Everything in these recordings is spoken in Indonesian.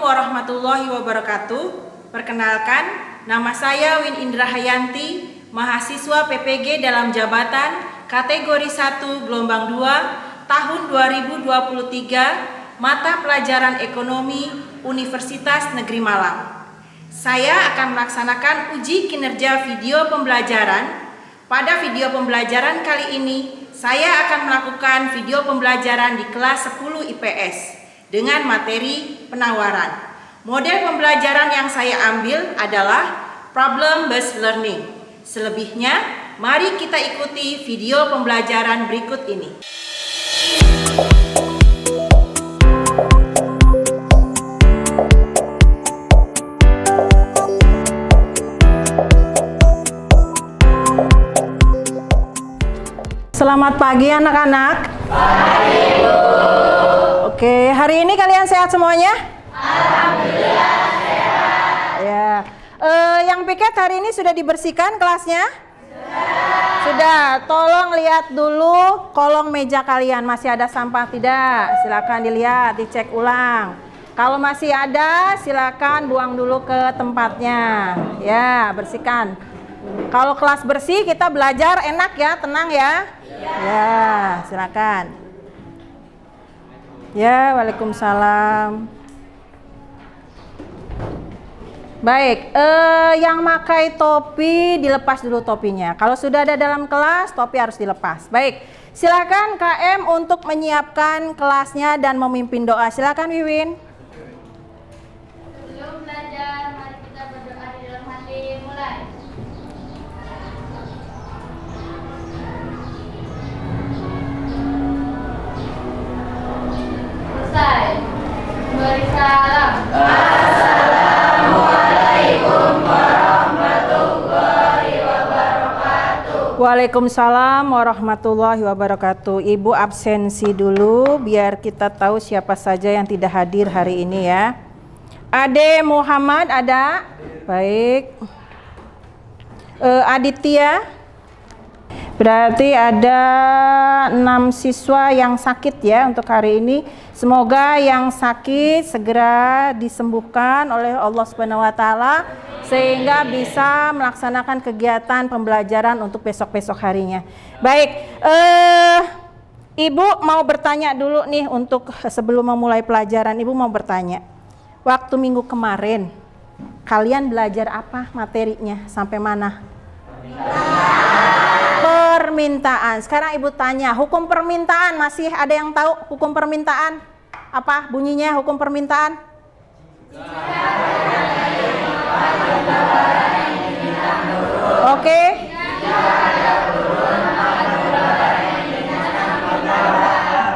warahmatullahi wabarakatuh. Perkenalkan, nama saya Win Indra Hayanti, mahasiswa PPG dalam jabatan kategori 1 gelombang 2 tahun 2023, mata pelajaran ekonomi Universitas Negeri Malang. Saya akan melaksanakan uji kinerja video pembelajaran. Pada video pembelajaran kali ini, saya akan melakukan video pembelajaran di kelas 10 IPS dengan materi penawaran. Model pembelajaran yang saya ambil adalah problem based learning. Selebihnya, mari kita ikuti video pembelajaran berikut ini. Selamat pagi anak-anak. Pagi, Bu. Oke, hari ini kalian sehat semuanya? Alhamdulillah sehat. Ya. Yang piket hari ini sudah dibersihkan kelasnya? Sudah. Tolong lihat dulu kolong meja kalian, masih ada sampah tidak? Silakan dilihat, dicek ulang. Kalau masih ada, silakan buang dulu ke tempatnya. Ya, bersihkan. Kalau kelas bersih, kita belajar enak ya, tenang ya. Ya, silakan. Ya, waalaikumsalam. Baik, yang pakai topi dilepas dulu topinya. Kalau sudah ada dalam kelas, topi harus dilepas. Baik, silakan KM untuk menyiapkan kelasnya dan memimpin doa. Silakan Wiwin. Sebelum belajar, mari kita berdoa di dalam hati. Mulai. Selesai. Beri salam. Assalamualaikum warahmatullahi wabarakatuh. Waalaikumsalam warahmatullahi wabarakatuh. Ibu absensi dulu biar kita tahu siapa saja yang tidak hadir hari ini ya. Ade Muhammad ada? Baik. Aditya? Berarti ada 6 siswa yang sakit ya untuk hari ini. Semoga yang sakit segera disembuhkan oleh Allah Subhanahu wa taala sehingga bisa melaksanakan kegiatan pembelajaran untuk besok-besok harinya. Baik, Ibu mau bertanya dulu nih untuk sebelum memulai pelajaran. Ibu mau bertanya. Waktu minggu kemarin kalian belajar apa materinya sampai mana? Permintaan. Sekarang Ibu tanya, hukum permintaan masih ada yang tahu hukum permintaan? Apa bunyinya hukum permintaan? Oke.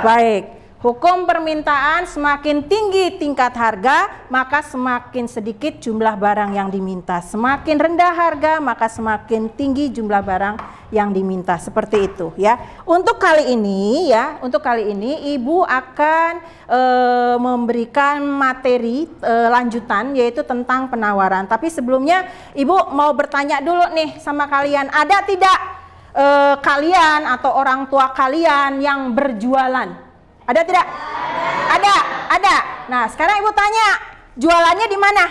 Baik. Hukum permintaan, semakin tinggi tingkat harga, maka semakin sedikit jumlah barang yang diminta. Semakin rendah harga, maka semakin tinggi jumlah barang yang diminta. Seperti itu ya. Untuk kali ini Ibu akan memberikan materi lanjutan yaitu tentang penawaran. Tapi sebelumnya Ibu mau bertanya dulu nih sama kalian, ada tidak kalian atau orang tua kalian yang berjualan? Ada tidak? Ada. Nah, sekarang Ibu tanya, jualannya di mana?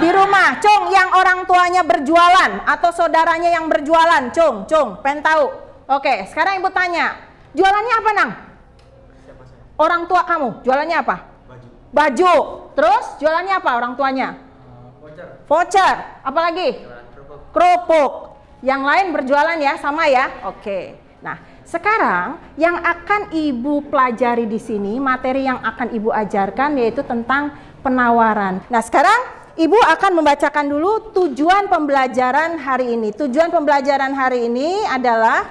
Di rumah. Cung, yang orang tuanya berjualan atau saudaranya yang berjualan? Cung, pengen tahu. Oke, sekarang Ibu tanya, jualannya apa, Nang? Orang tua kamu, jualannya apa? Baju. Terus jualannya apa orang tuanya? Voucher. Apa lagi? Kerupuk. Yang lain berjualan ya, sama ya? Oke. Nah, sekarang yang akan Ibu pelajari di sini, materi yang akan Ibu ajarkan yaitu tentang penawaran. Nah, sekarang Ibu akan membacakan dulu tujuan pembelajaran hari ini. Tujuan pembelajaran hari ini adalah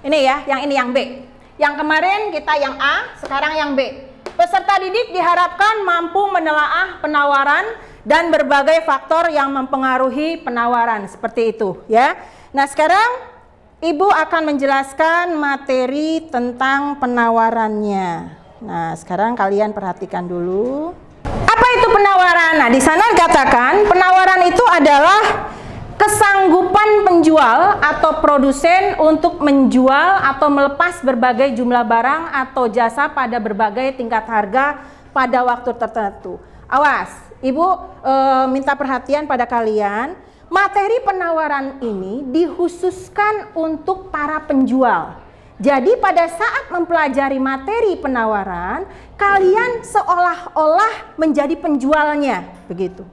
ini ya, yang B. Yang kemarin kita yang A, sekarang yang B. Peserta didik diharapkan mampu menelaah penawaran dan berbagai faktor yang mempengaruhi penawaran, seperti itu ya. Nah, sekarang Ibu akan menjelaskan materi tentang penawarannya. Nah, sekarang kalian perhatikan dulu. Apa itu penawaran? Nah, di sana dikatakan penawaran itu adalah kesanggupan penjual atau produsen untuk menjual atau melepas berbagai jumlah barang atau jasa pada berbagai tingkat harga pada waktu tertentu. Awas, Ibu minta perhatian pada kalian. Materi penawaran ini dikhususkan untuk para penjual. Jadi pada saat mempelajari materi penawaran, kalian seolah-olah menjadi penjualnya, begitu.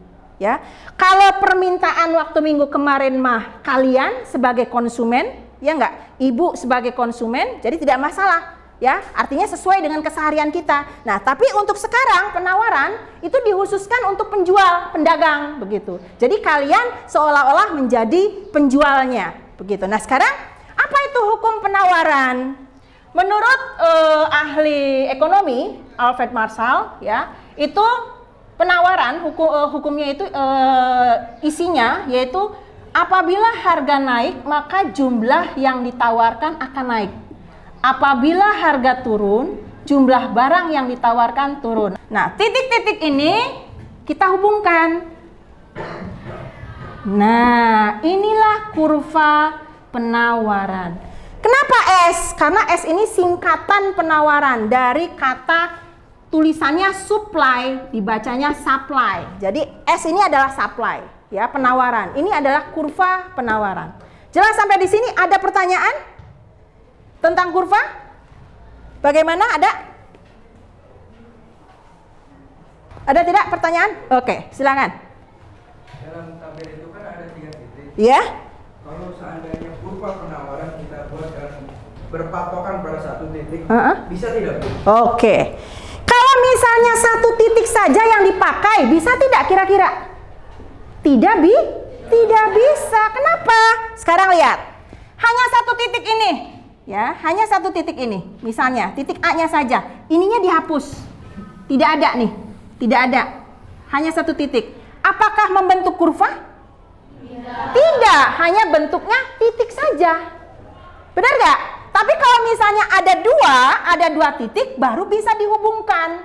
Ya, kalau permintaan waktu minggu kemarin mah kalian sebagai konsumen, ya enggak, Ibu sebagai konsumen, jadi tidak masalah, ya, artinya sesuai dengan keseharian kita. Nah, tapi untuk sekarang penawaran itu dikhususkan untuk penjual, pedagang, begitu. Jadi kalian seolah-olah menjadi penjualnya, begitu. Nah, sekarang apa itu hukum penawaran? Menurut ahli ekonomi Alfred Marshall, ya, itu penawaran hukumnya itu isinya yaitu apabila harga naik maka jumlah yang ditawarkan akan naik. Apabila harga turun, jumlah barang yang ditawarkan turun. Nah, titik-titik ini kita hubungkan. Nah, inilah kurva penawaran. Kenapa S? Karena S ini singkatan penawaran dari kata tulisannya supply, dibacanya supply. Jadi S ini adalah supply, ya, penawaran. Ini adalah kurva penawaran. Jelas sampai di sini? Ada pertanyaan tentang kurva? Bagaimana? Ada tidak pertanyaan? Oke, silakan. Dalam tabel itu kan ada 3 titik. Ya. Kalau seandainya kurva penawaran kita buat dan berpatokan pada satu titik, bisa tidak, Bu? Oke. Kalau misalnya satu titik saja yang dipakai, bisa tidak kira-kira? Tidak bisa. Kenapa? Sekarang lihat. Hanya satu titik ini. Ya, hanya satu titik ini. Misalnya, titik A-nya saja. Ininya dihapus. Tidak ada nih. Tidak ada. Hanya satu titik. Apakah membentuk kurva? Tidak, hanya bentuknya titik saja. Benar nggak? Tapi kalau misalnya ada dua titik, baru bisa dihubungkan.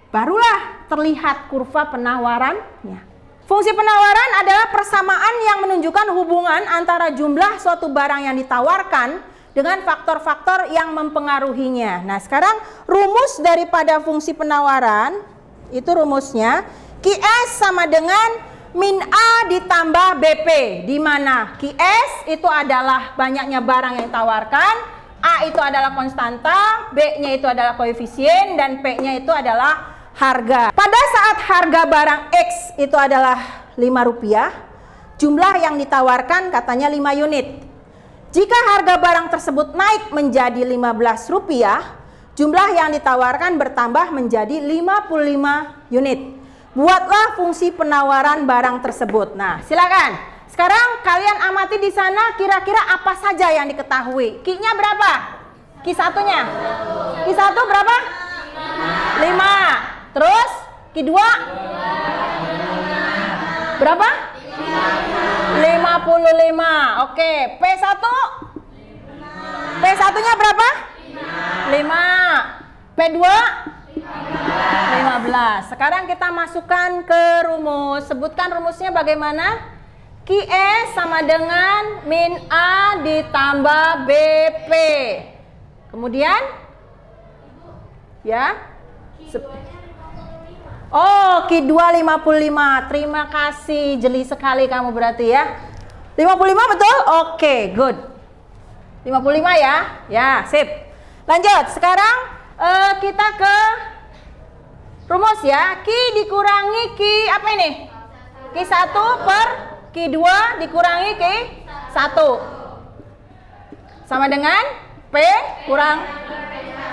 Barulah terlihat kurva penawarannya. Fungsi penawaran adalah persamaan yang menunjukkan hubungan antara jumlah suatu barang yang ditawarkan dengan faktor-faktor yang mempengaruhinya. Nah, sekarang rumus daripada fungsi penawaran, itu rumusnya QS sama dengan min A ditambah BP, di mana QS itu adalah banyaknya barang yang ditawarkan, A itu adalah konstanta, B-nya itu adalah koefisien, dan P-nya itu adalah harga. Pada saat harga barang X itu adalah Rp5, jumlah yang ditawarkan katanya 5 unit. Jika harga barang tersebut naik menjadi Rp15, jumlah yang ditawarkan bertambah menjadi 55 unit. Buatlah fungsi penawaran barang tersebut. Nah, silakan. Sekarang kalian amati di sana kira-kira apa saja yang diketahui. Q-nya berapa? Q1-nya? Q1 berapa? 5. Terus Q2? Berapa? 55. Oke, P1? P1-nya berapa? 5. P2? 15. Sekarang kita masukkan ke rumus. Sebutkan rumusnya bagaimana? QS sama dengan min A ditambah BP. Kemudian ya. Oh, Q2 55. Terima kasih, jeli sekali kamu berarti ya. 55 betul? Oke, good. 55 ya. Ya, sip. Lanjut. Sekarang kita ke rumus ya. Q dikurangi Q apa ini? Q1 per Q2 dikurangi Q1 sama dengan P kurang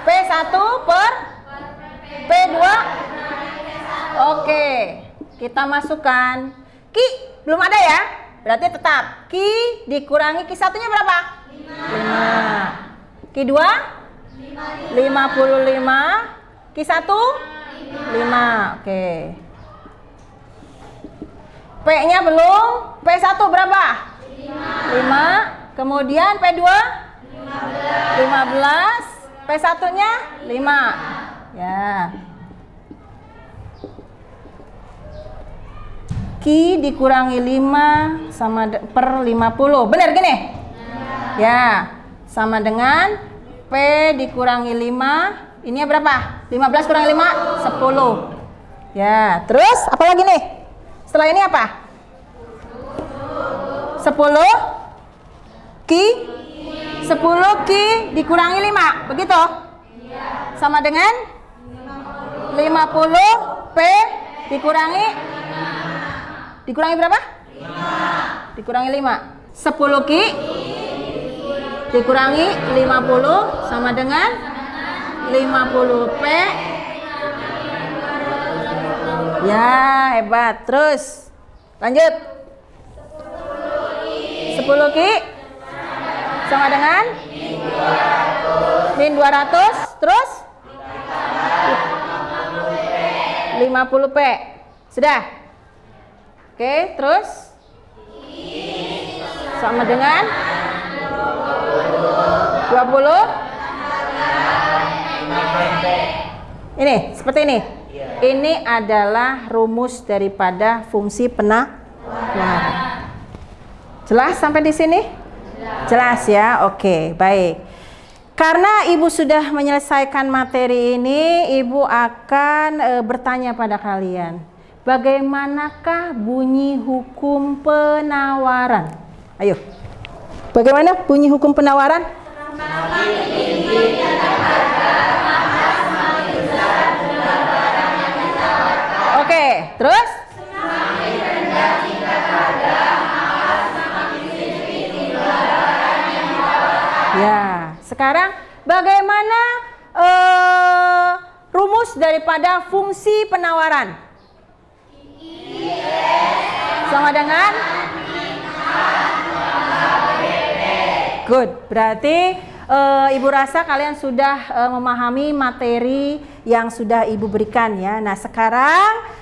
P1 per P2. Oke, kita masukkan Q belum ada ya, berarti tetap Q dikurangi Q1-nya berapa? 5. Q2 55, Q1 5. Oke. P-nya belum. P1 berapa? 5. Kemudian P2 15. P1-nya 5. Ya. Q dikurangi 5 sama per 50. Benar gini? Ya, sama dengan P dikurangi 5. Ini berapa? 15 kurangi 5, 10. Ya, terus apa lagi nih? Setelah ini apa? 10 Ki 10 Ki dikurangi 5, begitu? Sama dengan 50 P dikurangi berapa? 5. Dikurangi 5. 10 Ki dikurangi 50 sama dengan 50 P. Ya, hebat. Terus lanjut. 10 Ki sama dengan min 200. Terus 50 P. Sudah? Oke, terus sama dengan 20. Ini, seperti ini. Ini adalah rumus daripada fungsi penawaran. Jelas sampai di sini? Jelas ya? Oke, baik. Karena Ibu sudah menyelesaikan materi ini, Ibu akan bertanya pada kalian. Bagaimanakah bunyi hukum penawaran? Ayo. Bagaimana bunyi hukum penawaran? Oke, terus? Ya, sekarang bagaimana rumus daripada fungsi penawaran? Sama dengan? Good, berarti Ibu rasa kalian sudah memahami materi yang sudah Ibu berikan ya. Nah, sekarang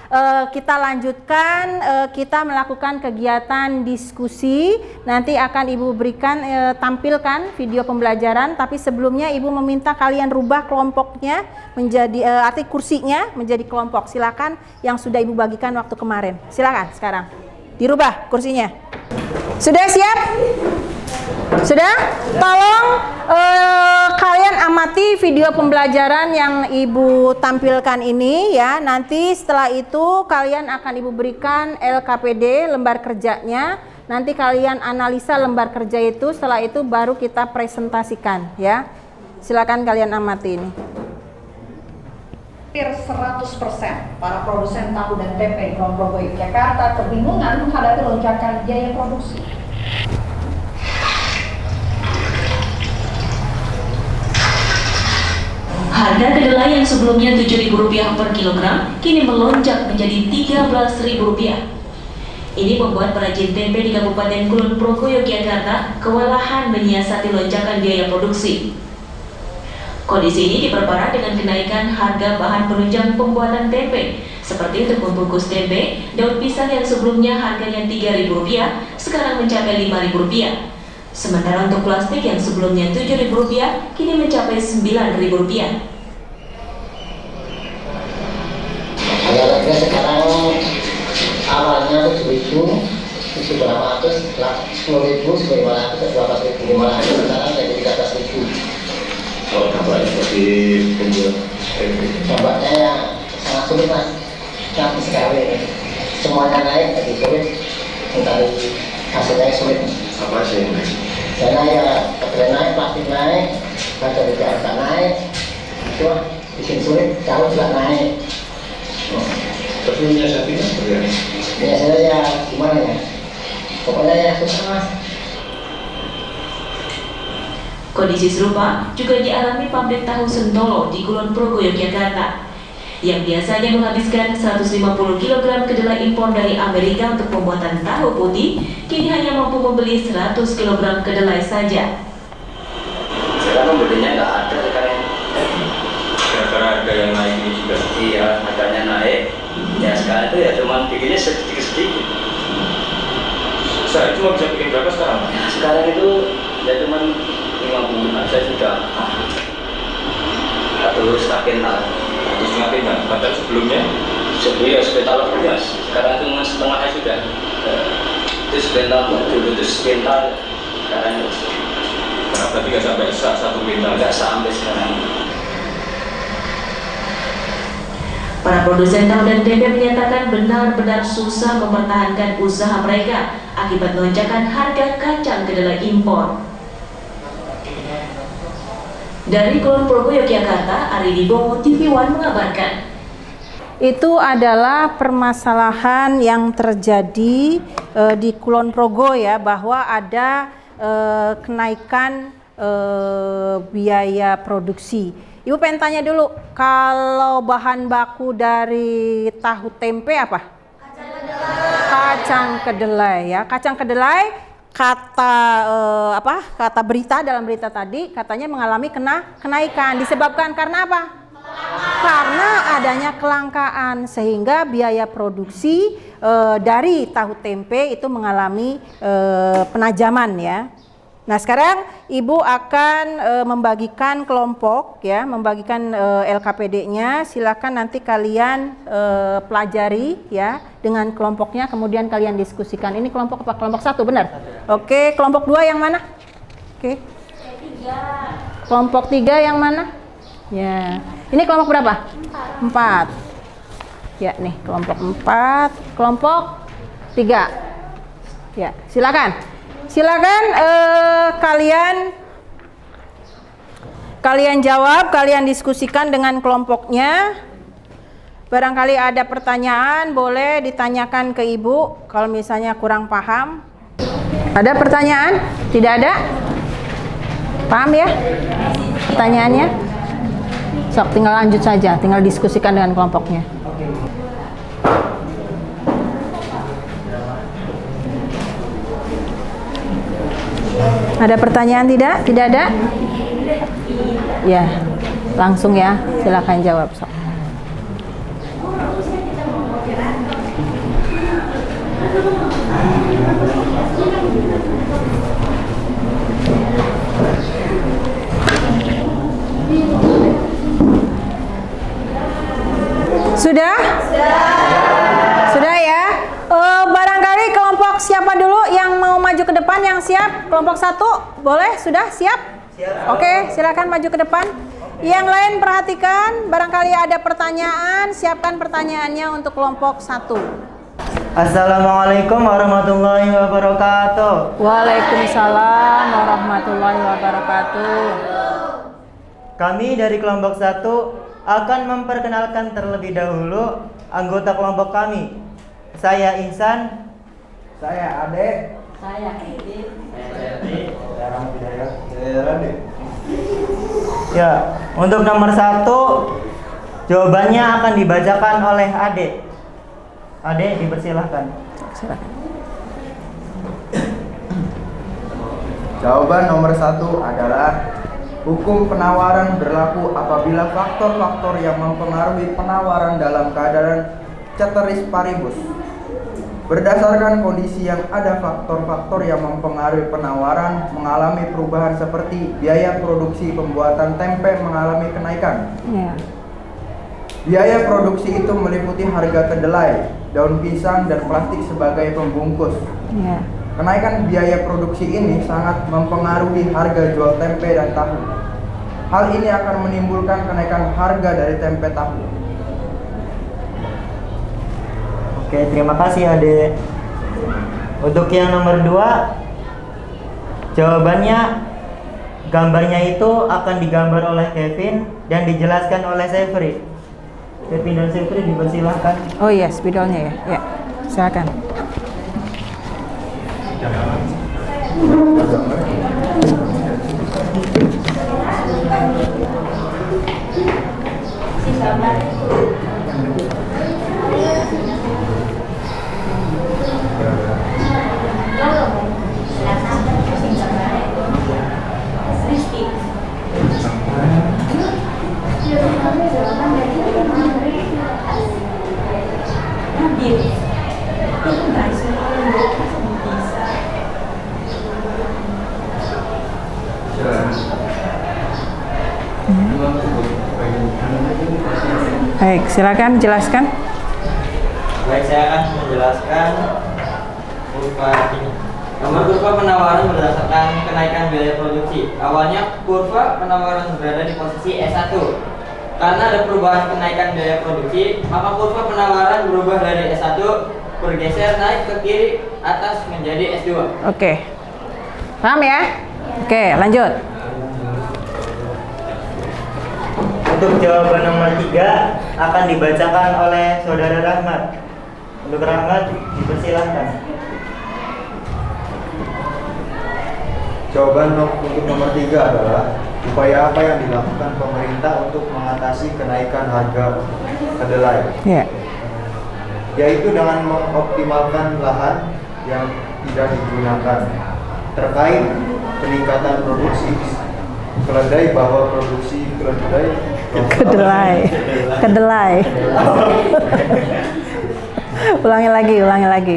kita lanjutkan, kita melakukan kegiatan diskusi. Nanti akan Ibu berikan, tampilkan video pembelajaran. Tapi sebelumnya Ibu meminta kalian rubah kelompoknya menjadi, arti kursinya menjadi kelompok. Silakan yang sudah Ibu bagikan waktu kemarin. Silakan sekarang dirubah kursinya. Sudah siap? Sudah? Tolong kalian amati video pembelajaran yang Ibu tampilkan ini ya. Nanti setelah itu kalian akan Ibu berikan LKPD, lembar kerjanya. Nanti kalian analisa lembar kerja itu, setelah itu baru kita presentasikan ya. Silakan kalian amati ini. Hampir 100% para produsen tahu dan tempe di Kulon Progo Yogyakarta kebingungan menghadapi lonjakan biaya produksi. Harga kedelai yang sebelumnya Rp7.000 per kilogram kini melonjak menjadi Rp13.000. Ini membuat perajin tempe di Kabupaten Kulon Progo Yogyakarta kewalahan menyiasati lonjakan biaya produksi. Kondisi ini diperparah dengan kenaikan harga bahan penunjang pembuatan tempe, seperti untuk membungkus tempe, daun pisang yang sebelumnya harganya Rp3.000 sekarang mencapai Rp5.000. Sementara untuk plastik yang sebelumnya Rp7.000 kini mencapai Rp9.000. Harga sekarang awalnya Rp7.000, Rp7.800, Rp10.000, Rp9.500, Rp12.500, sekarang jadi Rp13.000. Kalau dampaknya seperti penjual Dampaknya ya sangat sulit mas, sangat sekali. Semuanya naik, jadi sulit mencari hasilnya sulit. apa sih yang naik? Karena ya kedelai naik, plastik naik, harga juga naik, itu bikin sulit. Kalau juga naik. Tapi menyiasatinya seperti apa? Biasanya ya gimana ya? Pokoknya ya susah mas. Kondisi serupa juga dialami pabrik tahu Sentolo di Kulon Progo Yogyakarta, yang biasanya menghabiskan 150 kg kedelai impor dari Amerika untuk pembuatan tahu putih, kini hanya mampu membeli 100 kg kedelai saja. Sekarang membelinya nggak ada sekarang. Gara-gara harga yang naik ini juga. Iya, harganya naik. Ya sekarang itu ya cuma bikinnya sedikit-sedikit. Saya cuma bisa bikin berapa sekarang? Sekarang itu ya cuma 50 aja sudah. Terus kintal. Terus ngapain kan? Padahal sebelumnya Sebelumnya sebentar lebih mas. Sekarang itu mas setengahnya sudah. Itu sebentar dulu itu sebentar. Sekarang itu. Berarti nggak sampai satu kuintal? Nggak sampai sekarang. Para produsen tahu dan tempe menyatakan benar-benar susah mempertahankan usaha mereka akibat lonjakan harga kacang kedelai impor. Dari Kulon Progo, Yogyakarta, Ari Wibowo, TV One mengabarkan. Itu adalah permasalahan yang terjadi di Kulon Progo ya, bahwa ada kenaikan biaya produksi. Ibu pengen tanya dulu, kalau bahan baku dari tahu tempe apa? Kacang kedelai ya. Kacang kedelai kata kata berita dalam berita tadi katanya mengalami kenaikan disebabkan karena apa? Karena adanya kelangkaan sehingga biaya produksi dari tahu tempe itu mengalami penajaman ya. Nah sekarang Ibu akan membagikan kelompok ya, membagikan LKPD-nya. Silakan nanti kalian pelajari ya dengan kelompoknya, kemudian kalian diskusikan. Ini kelompok apa? Kelompok 1 benar? Oke, kelompok 2 yang mana? Oke. Kelompok 3 yang mana? Ya. Ini kelompok berapa? 4. Ya nih kelompok 4, kelompok 3. Ya, silakan. Silakan kalian jawab, kalian diskusikan dengan kelompoknya. Barangkali ada pertanyaan boleh ditanyakan ke Ibu kalau misalnya kurang paham. Ada pertanyaan? Tidak ada? Paham ya pertanyaannya? Sok, tinggal lanjut saja, tinggal diskusikan dengan kelompoknya. Ada pertanyaan tidak? Tidak ada? Ya, langsung ya, silakan jawab. Sok. Sudah? Sudah ya? Barangkali kelompok siapa dulu yang mau maju ke depan yang siap? Kelompok 1 boleh? Sudah siap? Oke, silakan maju ke depan. Yang lain perhatikan, barangkali ada pertanyaan, siapkan pertanyaannya untuk kelompok 1. Assalamualaikum warahmatullahi wabarakatuh. Waalaikumsalam warahmatullahi wabarakatuh. Kami dari kelompok 1 akan memperkenalkan terlebih dahulu anggota kelompok kami. Saya Insan. Saya Ade. Saya Edith. Saya Rade. Ya, untuk nomor 1 jawabannya akan dibacakan oleh Ade. Ade, dipersilahkan. Silakan. Jawaban nomor 1 adalah hukum penawaran berlaku apabila faktor-faktor yang mempengaruhi penawaran dalam keadaan ceteris paribus. Berdasarkan kondisi yang ada, faktor-faktor yang mempengaruhi penawaran mengalami perubahan seperti biaya produksi pembuatan tempe mengalami kenaikan. Biaya produksi itu meliputi harga kedelai, daun pisang, dan plastik sebagai pembungkus. Kenaikan biaya produksi ini sangat mempengaruhi harga jual tempe dan tahu. Hal ini akan menimbulkan kenaikan harga dari tempe tahu. Oke, terima kasih Ade. Untuk yang nomor 2, jawabannya gambarnya itu akan digambar oleh Kevin dan dijelaskan oleh Sevri. Kevin dan Sevri dipersilahkan. Oh iya, spidolnya ya. Ya, silakan. Baik, silakan jelaskan. Baik, saya akan menjelaskan berupa ini. Nomor kurva penawaran berdasarkan kenaikan biaya produksi. Awalnya kurva penawaran berada di posisi S1. Karena ada perubahan kenaikan biaya produksi, maka kurva penawaran berubah dari S1 bergeser naik ke kiri atas menjadi S2. Oke. Paham ya? Oke, lanjut. Untuk jawaban nomor 3 akan dibacakan oleh Saudara Rahmat. Untuk Rahmat, dipersilahkan. Jawaban untuk nomor 3 adalah upaya apa yang dilakukan pemerintah untuk mengatasi kenaikan harga kedelai? Ya. Yaitu dengan mengoptimalkan lahan yang tidak digunakan. Terkait peningkatan produksi kedelai, bahwa produksi Kedelai. Ulangi lagi.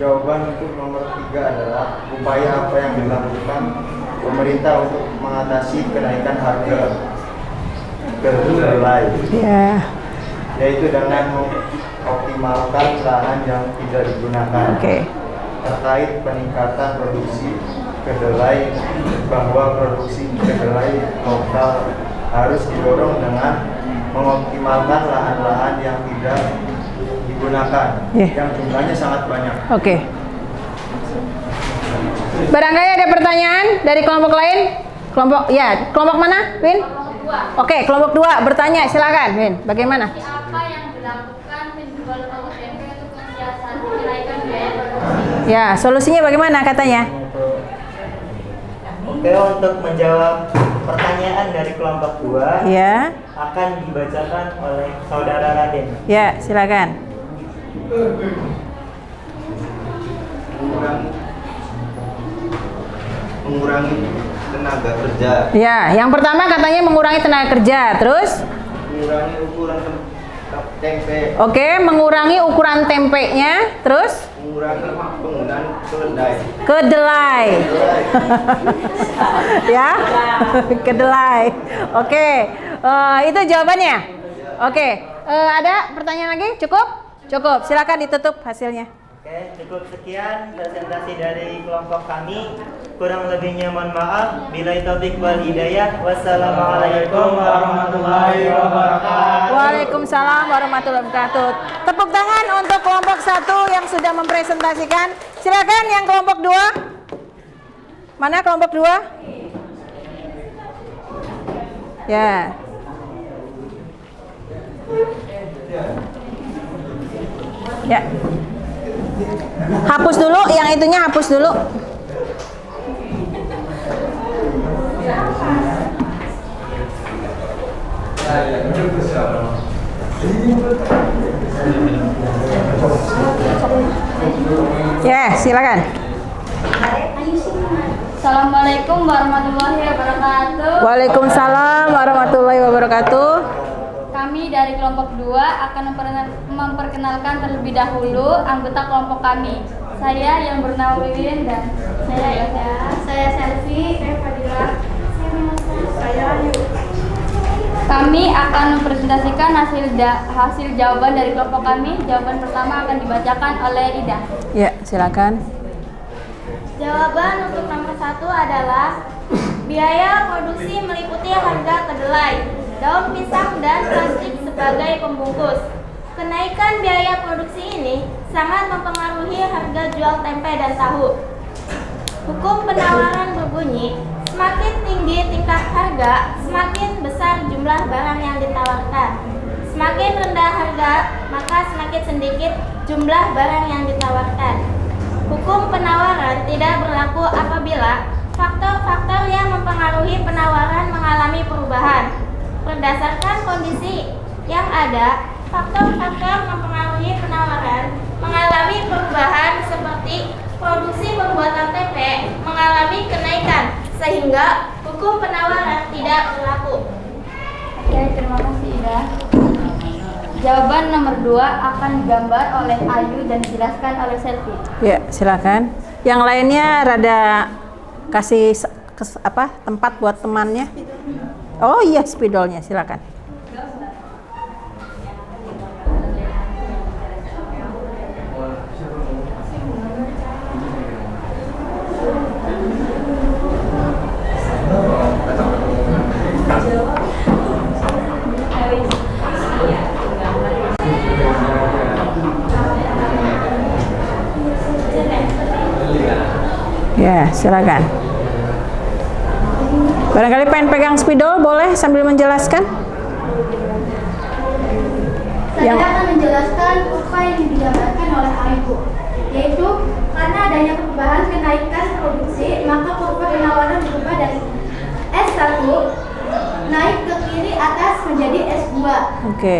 Jawaban untuk nomor 3 adalah upaya apa yang dilakukan pemerintah untuk mengatasi kenaikan harga kedelai. Ya. Yaitu dengan mengoptimalkan lahan yang tidak digunakan. Oke. Terkait peningkatan produksi kedelai, bahwa produksi kedelai lokal harus didorong dengan mengoptimalkan lahan-lahan yang tidak digunakan, yang jumlahnya sangat banyak. Oke. Barangkali ada pertanyaan dari kelompok lain? Kelompok mana, Win? Oke, kelompok 2 bertanya, silakan, Win. Bagaimana? Apa yang dilakukan penjual tahu tempe untuk mensiasati kenaikan biaya produksi? Ya, solusinya bagaimana katanya? Oke, untuk menjawab pertanyaan dari kelompok 2 Ya. akan dibacakan oleh Saudara Raden. Ya, silakan. Mengurangi tenaga kerja. Ya, yang pertama katanya mengurangi tenaga kerja, terus? Mengurangi ukuran tempe. Oke, mengurangi ukuran tempenya, terus? Mengurangi penggunaan kedelai. Kedelai. Ya, kedelai. Oke, itu jawabannya. Oke, ada pertanyaan lagi? Cukup? Cukup. Silakan ditutup hasilnya. Oke, cukup sekian presentasi dari kelompok kami. Kurang lebihnya mohon maaf. Billahi taufik wal hidayah. Wassalamualaikum warahmatullahi wabarakatuh. Waalaikumsalam warahmatullahi wabarakatuh. Tepuk tangan untuk kelompok 1 yang sudah mempresentasikan. Silakan yang kelompok 2. Mana kelompok 2? Ya. Ya. Hapus dulu, yang itunya hapus dulu. Ya, silakan. Assalamualaikum warahmatullahi wabarakatuh. Waalaikumsalam warahmatullahi wabarakatuh. Kami dari kelompok 2 akan memperkenalkan terlebih dahulu anggota kelompok kami. Saya yang bernama Wiwin dan saya Selvi, saya Fadila, saya Ayu. Kami akan mempresentasikan hasil jawaban dari kelompok kami. Jawaban pertama akan dibacakan oleh Ida. Ya, silakan. Jawaban untuk nomor 1 adalah biaya produksi meliputi harga kedelai, daun pisang, dan plastik sebagai pembungkus. Kenaikan biaya produksi ini sangat mempengaruhi harga jual tempe dan tahu. Hukum penawaran berbunyi, semakin tinggi tingkat harga, semakin besar jumlah barang yang ditawarkan. Semakin rendah harga, maka semakin sedikit jumlah barang yang ditawarkan. Hukum penawaran tidak berlaku apabila faktor-faktor yang mempengaruhi penawaran mengalami perubahan. Berdasarkan kondisi yang ada, faktor-faktor mempengaruhi penawaran mengalami perubahan seperti produksi pembuatan tempe mengalami kenaikan, sehingga hukum penawaran tidak berlaku. Oke, terima kasih Ida. Jawaban nomor 2 akan digambar oleh Ayu dan dijelaskan oleh Selvi. Ya, silakan. Yang lainnya rada kasih tempat buat temannya. Oh iya, spidolnya, silakan. Ya, silakan. Barangkali pengen pegang spidol, boleh sambil menjelaskan? Saya akan menjelaskan kurva yang digambarkan oleh Ibu, yaitu karena adanya perubahan kenaikan produksi, maka kurva penawaran berubah dari S1 naik ke kiri atas menjadi S2. Oke.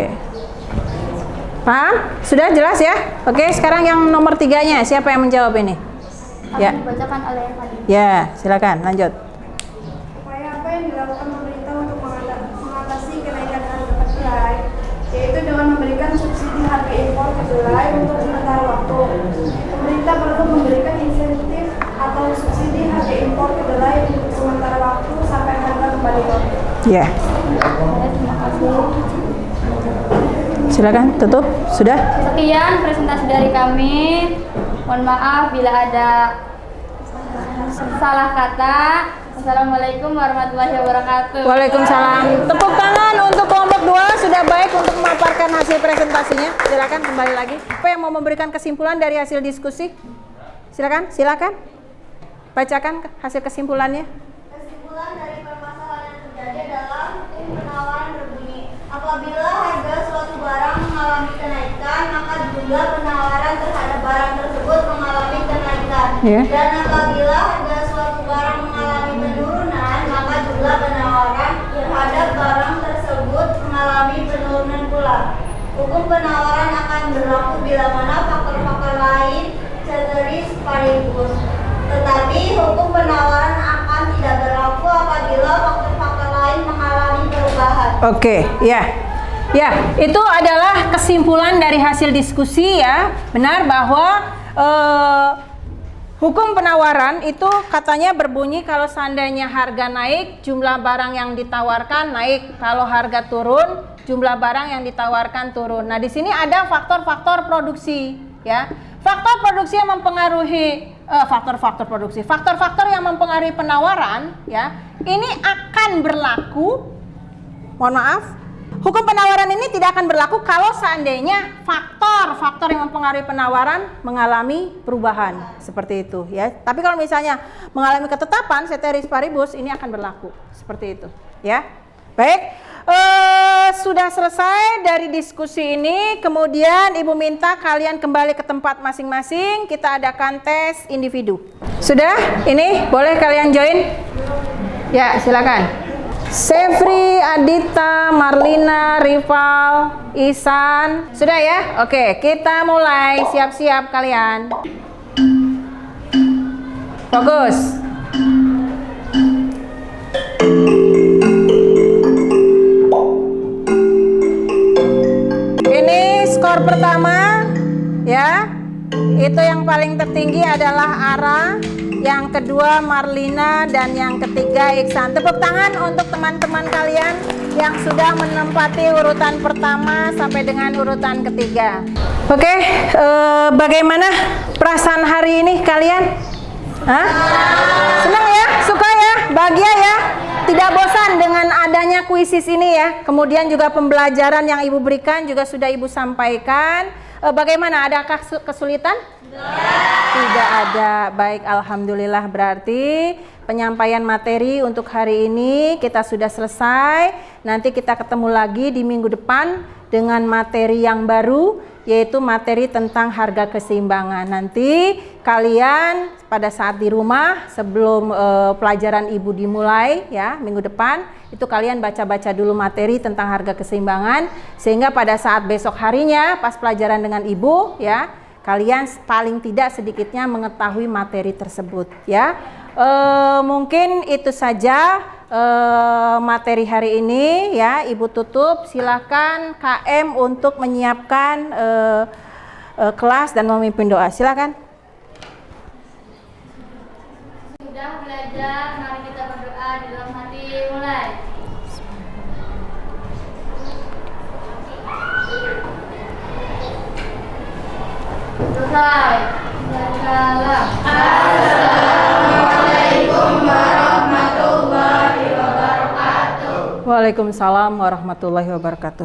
Paham? Sudah jelas ya? Oke, sekarang yang nomor 3-nya, siapa yang menjawab ini? Ya. Dibacakan oleh Fadil. Ya, silakan lanjut. Upaya apa yang dilakukan pemerintah untuk mengatasi kenaikan harga kedelai, yaitu dengan memberikan subsidi harga impor kedelai untuk sementara waktu. Pemerintah perlu memberikan insentif atau subsidi harga impor kedelai untuk sementara waktu sampai harga kembali normal. Ya. Silakan tutup. Sudah? Sekian presentasi dari kami. Mohon maaf bila ada salah kata. Assalamualaikum warahmatullahi wabarakatuh. Waalaikumsalam. Tepuk tangan untuk kelompok 2, sudah baik untuk memaparkan hasil presentasinya. Silakan kembali lagi. Apa yang mau memberikan kesimpulan dari hasil diskusi? Silakan. Bacakan hasil kesimpulannya. Kesimpulan dari permasalahan yang terjadi adalah hukum penawaran berbunyi, apabila harga suatu barang mengalami kenaikan, maka jumlah penawaran terhadap barang tersebut mengalami kenaikan. Dan apabila harga suatu barang mengalami penurunan, maka jumlah penawaran terhadap barang tersebut mengalami penurunan pula. Hukum penawaran akan berlaku bila mana faktor-faktor lain ceteris paribus. Tetapi hukum penawaran akan tidak berlaku apabila faktor-faktor lain mengalami perubahan. Oke, ya. Ya, itu adalah kesimpulan dari hasil diskusi ya. Benar bahwa hukum penawaran itu katanya berbunyi kalau seandainya harga naik, jumlah barang yang ditawarkan naik. Kalau harga turun, jumlah barang yang ditawarkan turun. Nah, di sini ada faktor-faktor produksi ya. Faktor produksi yang mempengaruhi faktor-faktor yang mempengaruhi penawaran ya. Ini akan berlaku. Mohon maaf. Hukum penawaran ini tidak akan berlaku kalau seandainya faktor yang mempengaruhi penawaran mengalami perubahan seperti itu ya. Tapi kalau misalnya mengalami ketetapan ceteris paribus, ini akan berlaku seperti itu ya. Baik. Sudah selesai dari diskusi ini, kemudian Ibu minta kalian kembali ke tempat masing-masing, kita adakan tes individu. Sudah? Ini boleh kalian join? Ya, silakan. Sevri, Adita, Marlina, Rival, Isan. Sudah ya? Oke, kita mulai. Siap-siap kalian. Fokus. Skor pertama ya, itu yang paling tertinggi adalah Ara, yang kedua Marlina, dan yang ketiga Iksan. Tepuk tangan untuk teman-teman kalian yang sudah menempati urutan pertama sampai dengan urutan ketiga. Oke, bagaimana perasaan hari ini kalian? Hah? Senang ya? Suka ya? Bahagia ya? Tidak bosan dengan adanya kuisis ini ya. Kemudian juga pembelajaran yang Ibu berikan juga sudah Ibu sampaikan. Bagaimana? Adakah kesulitan? Tidak ada. Baik, alhamdulillah, berarti penyampaian materi untuk hari ini kita sudah selesai. Nanti kita ketemu lagi di minggu depan dengan materi yang baru, yaitu materi tentang harga keseimbangan. Nanti kalian pada saat di rumah sebelum pelajaran Ibu dimulai ya minggu depan, itu kalian baca-baca dulu materi tentang harga keseimbangan, sehingga pada saat besok harinya pas pelajaran dengan Ibu ya, kalian paling tidak sedikitnya mengetahui materi tersebut ya. Mungkin itu saja materi hari ini ya. Ibu tutup, silakan KM untuk menyiapkan kelas dan memimpin doa. Silakan. Sudah belajar, mari kita berdoa di dalam hati. Mulai. Selesai. Assalamualaikum warahmatullahi wabarakatuh. Waalaikumsalam warahmatullahi wabarakatuh.